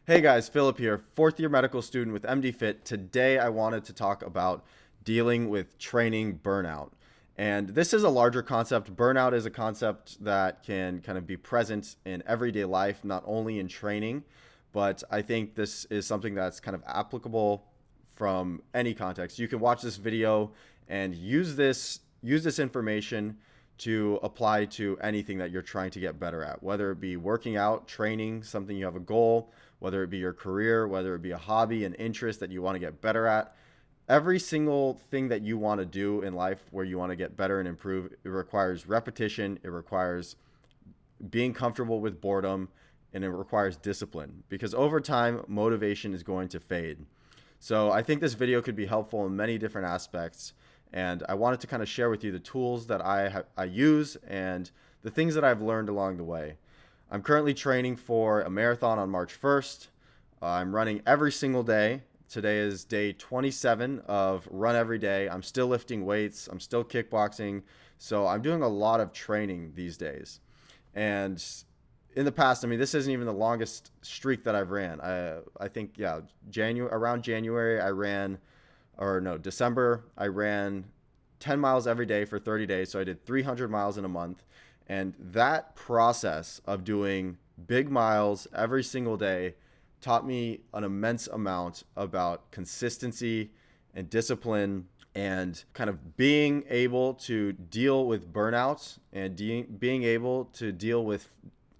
Hey guys, Philip here, fourth year medical student with MD Fit. Today I wanted to talk about dealing with training burnout. And this is a larger concept. Burnout is a concept that can kind of be present in everyday life, not only in training, but I think this is something that's kind of applicable from any context. You can watch this video and use this information to apply to anything that you're trying to get better at, whether it be working out, training, something you have a goal, whether it be your career, whether it be a hobby, an interest that you want to get better at. Every single thing that you want to do in life where you want to get better and improve, it requires repetition, it requires being comfortable with boredom, and it requires discipline because over time, motivation is going to fade. So I think this video could be helpful in many different aspects. And I wanted to kind of share with you the tools that I use and the things that I've learned along the way. I'm currently training for a marathon on March 1st. I'm running every single day. Today is day 27 of run every day. I'm still lifting weights. I'm still kickboxing. So I'm doing a lot of training these days. And in the past, I mean, this isn't even the longest streak that I've ran. I think, yeah, around January, December, I ran 10 miles every day for 30 days. So I did 300 miles in a month. And that process of doing big miles every single day taught me an immense amount about consistency and discipline and kind of being able to deal with burnout and being able to deal with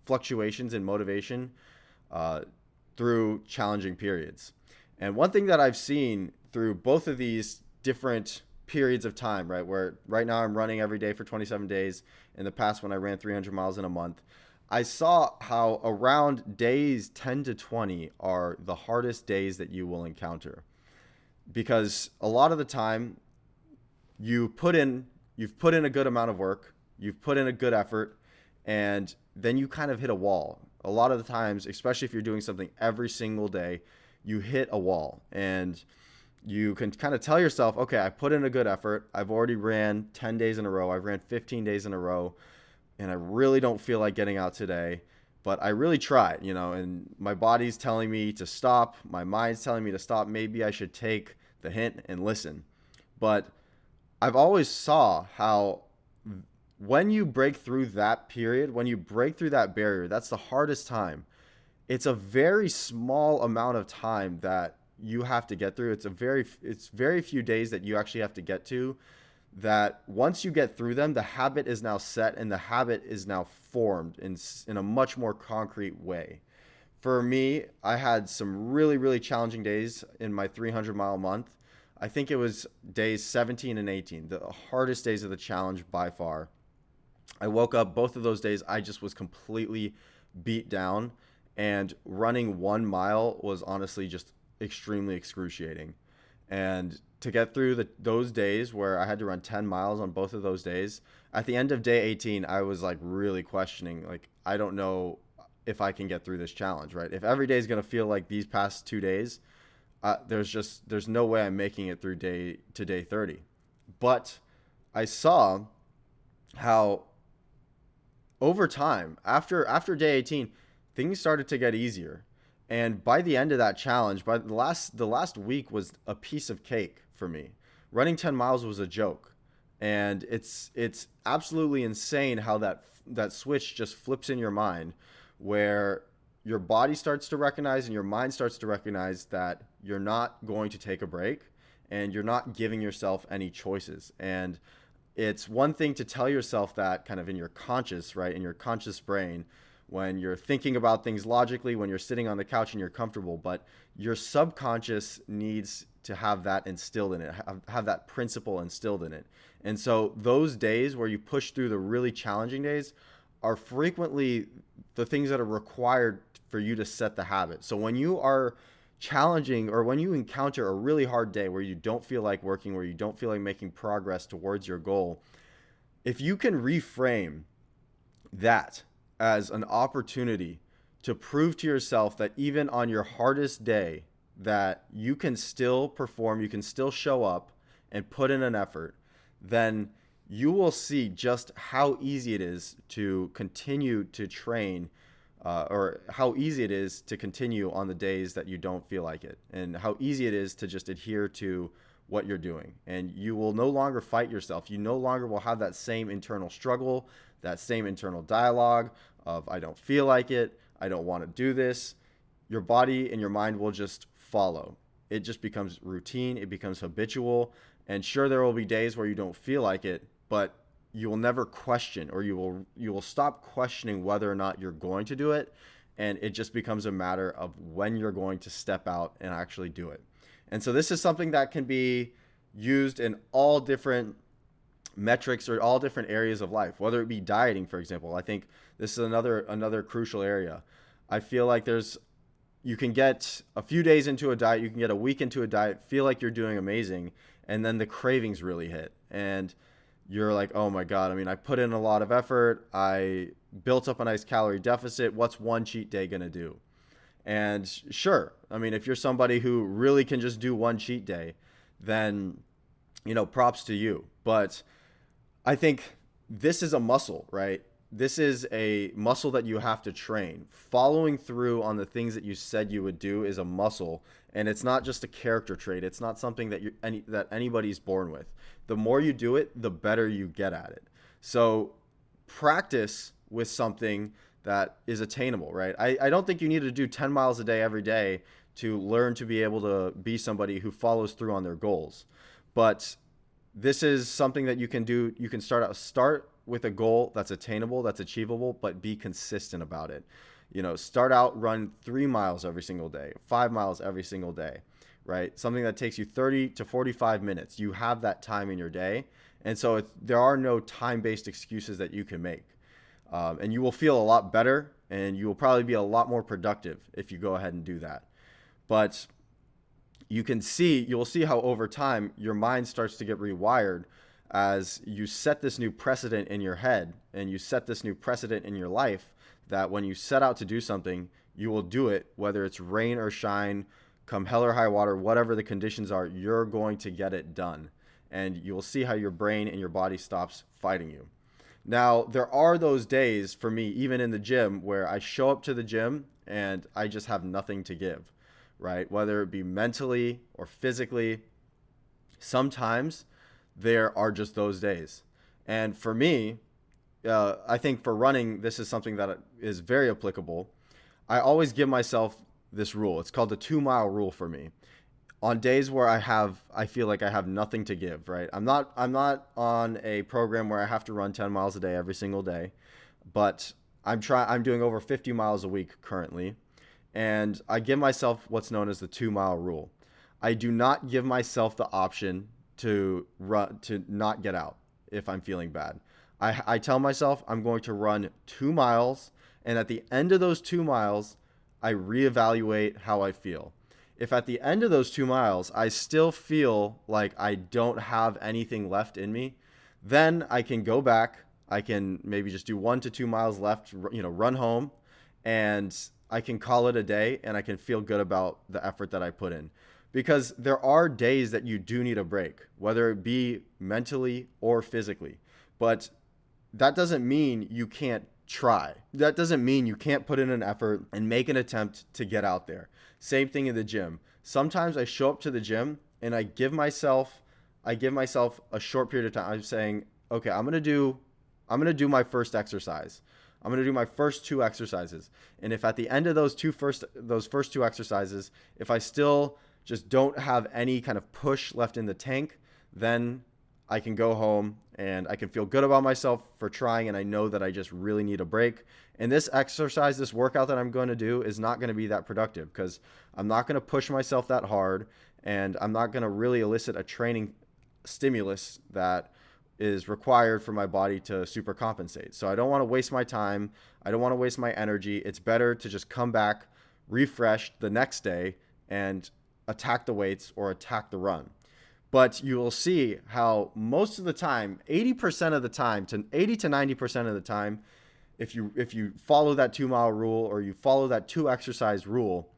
fluctuations in motivation through challenging periods. And one thing that I've seen through both of these different periods of time, right, where right now I'm running every day for 27 days. In the past, when I ran 300 miles in a month, I saw how around days 10 to 20 are the hardest days that you will encounter because a lot of the time you've put in a good amount of work, you've put in a good effort, and then you kind of hit a wall. A lot of the times, especially if you're doing something every single day, you hit a wall and you can kind of tell yourself, okay, I put in a good effort. I've already ran 10 days in a row. I've ran 15 days in a row, and I really don't feel like getting out today, but I really tried, and my body's telling me to stop. My mind's telling me to stop. Maybe I should take the hint and listen. But I've always saw how when you break through that period, when you break through that barrier, that's the hardest time. It's a very small amount of time that you have to get through. It's very few days that you actually have to get to, that once you get through them, the habit is now set and the habit is now formed in a much more concrete way. For me, I had some really, really challenging days in my 300-mile month. I think it was days 17 and 18, the hardest days of the challenge by far. I woke up both of those days, I just was completely beat down, and running 1 mile was honestly just extremely excruciating. And to get through those days where I had to run 10 miles on both of those days, at the end of day 18, I was like really questioning, like, I don't know if I can get through this challenge, right? If every day is going to feel like these past 2 days, there's no way I'm making it through day 30. But I saw how over time, after day 18, things started to get easier. And by the end of that challenge, by the last week was a piece of cake for me. Running 10 miles was a joke. And it's absolutely insane how that switch just flips in your mind, where your body starts to recognize and your mind starts to recognize that you're not going to take a break and you're not giving yourself any choices. And it's one thing to tell yourself that kind of in your conscious, right, in your conscious brain, when you're thinking about things logically, when you're sitting on the couch and you're comfortable, but your subconscious needs to have that instilled in it, have that principle instilled in it. And so those days where you push through the really challenging days are frequently the things that are required for you to set the habit. So when you are challenging, or when you encounter a really hard day where you don't feel like working, where you don't feel like making progress towards your goal, if you can reframe that as an opportunity to prove to yourself that even on your hardest day that you can still perform, you can still show up and put in an effort, then you will see just how easy it is to continue to train or how easy it is to continue on the days that you don't feel like it, and how easy it is to just adhere to what you're doing. And you will no longer fight yourself. You no longer will have that same internal struggle, that same internal dialogue of, I don't feel like it, I don't want to do this. Your body and your mind will just follow. It just becomes routine, it becomes habitual. And sure, there will be days where you don't feel like it, but you will never question, or you will stop questioning whether or not you're going to do it, and it just becomes a matter of when you're going to step out and actually do it. And so this is something that can be used in all different metrics or all different areas of life, whether it be dieting, for example. I think this is another crucial area. I feel like you can get a few days into a diet, you can get a week into a diet, feel like you're doing amazing, and then the cravings really hit. And you're like, oh my God, I mean, I put in a lot of effort. I built up a nice calorie deficit. What's one cheat day going to do? And sure, I mean, if you're somebody who really can just do one cheat day, then, props to you. But I think this is a muscle, right? This is a muscle that you have to train. Following through on the things that you said you would do is a muscle, and it's not just a character trait. It's not something that anybody's born with. The more you do it, the better you get at it. So practice with something that is attainable, right? I don't think you need to do 10 miles a day every day to learn to be able to be somebody who follows through on their goals. But this is something that you can do. You can start with a goal that's attainable, that's achievable, but be consistent about it. Start out, run 3 miles every single day, 5 miles every single day, right? Something that takes you 30 to 45 minutes. You have that time in your day. And so there are no time-based excuses that you can make. And you will feel a lot better, and you will probably be a lot more productive if you go ahead and do that. But you will see how over time your mind starts to get rewired as you set this new precedent in your head, and you set this new precedent in your life, that when you set out to do something, you will do it, whether it's rain or shine, come hell or high water, whatever the conditions are, you're going to get it done. And you will see how your brain and your body stops fighting you. Now, there are those days for me, even in the gym, where I show up to the gym and I just have nothing to give, right? Whether it be mentally or physically, sometimes there are just those days. And for me, I think for running, this is something that is very applicable. I always give myself this rule. It's called the 2-mile rule for me. On days where I feel like I have nothing to give, right? I'm not on a program where I have to run 10 miles a day every single day, but I'm doing over 50 miles a week currently, and I give myself what's known as the 2-mile rule. I do not give myself the option to not get out if I'm feeling bad. I tell myself I'm going to run 2 miles, and at the end of those 2 miles, I reevaluate how I feel. If at the end of those 2 miles, I still feel like I don't have anything left in me, then I can go back. I can maybe just do 1 to 2 miles left, run home, and I can call it a day, and I can feel good about the effort that I put in. Because there are days that you do need a break, whether it be mentally or physically. But that doesn't mean you can't try. That doesn't mean you can't put in an effort and make an attempt to get out there. Same thing in the gym. Sometimes I show up to the gym and I give myself a short period of time. I'm saying, okay, I'm gonna do my first exercise. I'm gonna do my first 2 exercises. And if at the end of those first 2 exercises, if I still just don't have any kind of push left in the tank, then I can go home and I can feel good about myself for trying, and I know that I just really need a break. And this workout that I'm going to do is not going to be that productive because I'm not going to push myself that hard, and I'm not going to really elicit a training stimulus that is required for my body to super compensate. So I don't want to waste my time. I don't want to waste my energy. It's better to just come back refreshed the next day and attack the weights or attack the run. But you will see how most of the time, 80% of the time, to 80 to 90% of the time, if you follow that 2-mile rule or you follow that 2 exercise rule,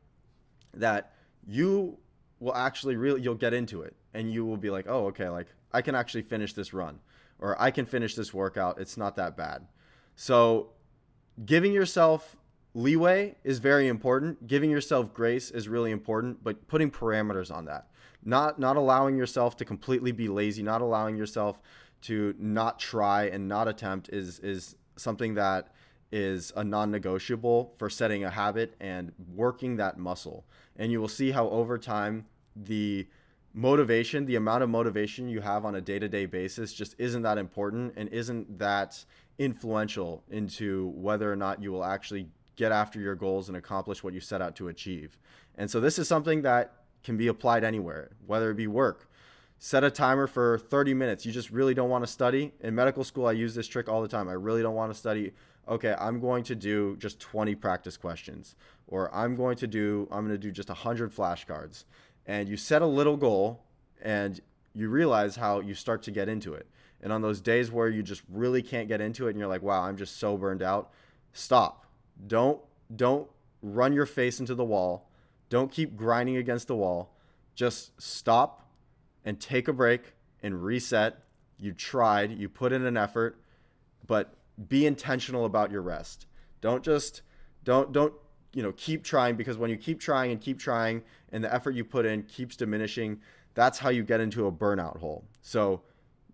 that you will actually you'll get into it and you will be like, oh, okay, like I can actually finish this run or I can finish this workout. It's not that bad. So giving yourself leeway is very important. Giving yourself grace is really important, but putting parameters on that. Not allowing yourself to completely be lazy, not allowing yourself to not try and not attempt is something that is a non-negotiable for setting a habit and working that muscle. And you will see how over time the motivation, the amount of motivation you have on a day-to-day basis just isn't that important and isn't that influential into whether or not you will actually get after your goals and accomplish what you set out to achieve. And so this is something that can be applied anywhere, whether it be work. Set a timer for 30 minutes. You just really don't want to study. In medical school, I use this trick all the time. I really don't want to study. Okay, I'm going to do just 20 practice questions, or I'm going to do just 100 flashcards. And you set a little goal and you realize how you start to get into it. And on those days where you just really can't get into it and you're like, wow, I'm just so burned out, stop. Don't run your face into the wall. Don't keep grinding against the wall. Just stop and take a break and reset. You tried, you put in an effort, but be intentional about your rest. Don't keep trying, because when you keep trying and the effort you put in keeps diminishing, that's how you get into a burnout hole. So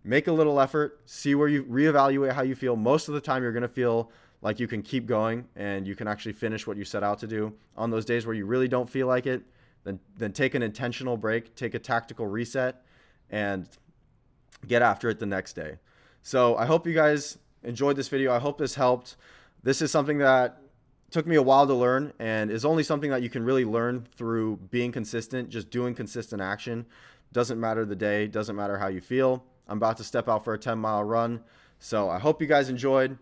make a little effort, see where you reevaluate how you feel. Most of the time you're going to feel like you can keep going and you can actually finish what you set out to do. On those days where you really don't feel like it, then take an intentional break, take a tactical reset, and get after it the next day. So I hope you guys enjoyed this video. I hope this helped. This is something that took me a while to learn and is only something that you can really learn through being consistent, just doing consistent action. Doesn't matter the day, doesn't matter how you feel. I'm about to step out for a 10-mile run. So I hope you guys enjoyed.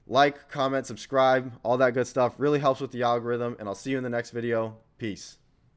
Like, comment, subscribe, all that good stuff really helps with the algorithm, and I'll see you in the next video. Peace.